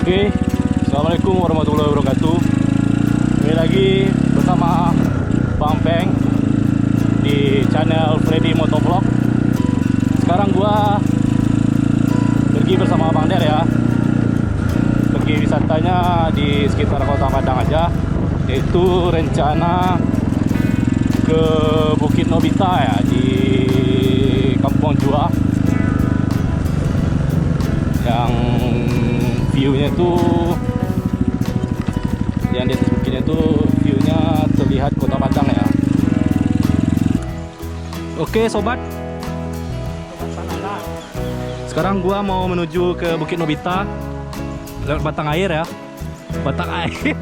Oke, Assalamualaikum warahmatullahi wabarakatuh. Kembali lagi bersama Bang Peng di channel Freddy Motovlog. Sekarang gua pergi bersama Bang Der ya. Pergi wisatanya di sekitar Kota Padang aja, yaitu rencana ke Bukit Nobita ya, di Kampung Jua. Yang view-nya tuh, yang di atas bukitnya tuh view-nya terlihat Kota Padang ya. Oke sobat, sekarang gua mau menuju ke Bukit Nobita lewat batang air ya, batang air.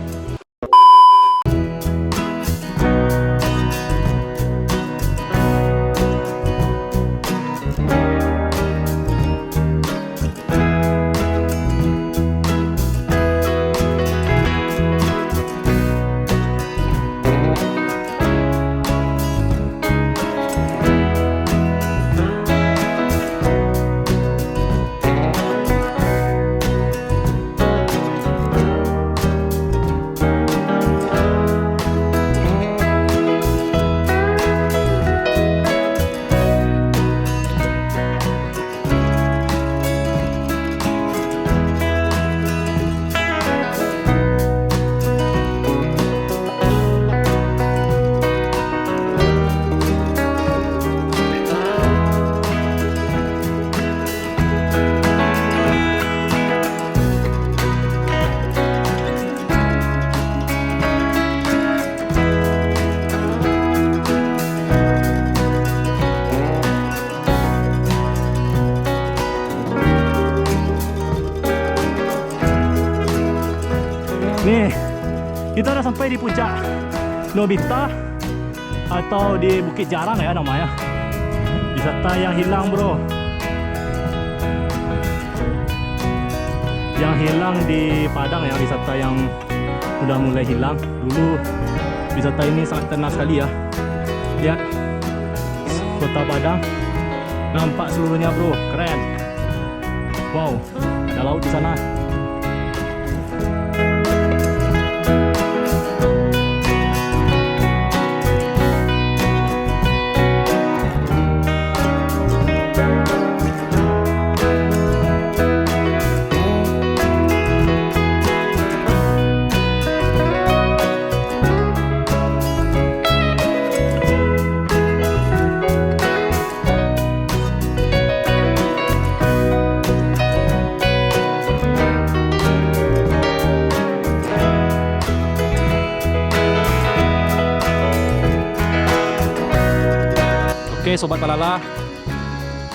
Nih, kita udah sampai di puncak Nobita atau di Bukit Jarang ya namanya. Wisata yang hilang bro, yang hilang di Padang ya, wisata yang udah mulai hilang. Dulu wisata ini sangat terkenal sekali ya. Lihat Kota Padang, nampak seluruhnya bro, keren. Wow, ada laut di sana. Oke Sobat Palala,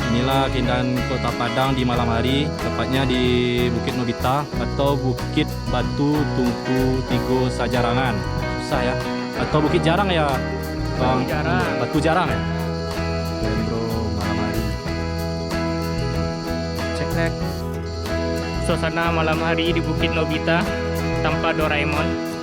inilah keindahan Kota Padang di malam hari, tepatnya di Bukit Nobita atau Bukit Batu Tumpu Tigo Sajarangan. Susah ya, atau Bukit Jarang ya Bang? Batu Jarang ya. Keren bro, malam hari. Cek suasana malam hari di Bukit Nobita tanpa Doraemon.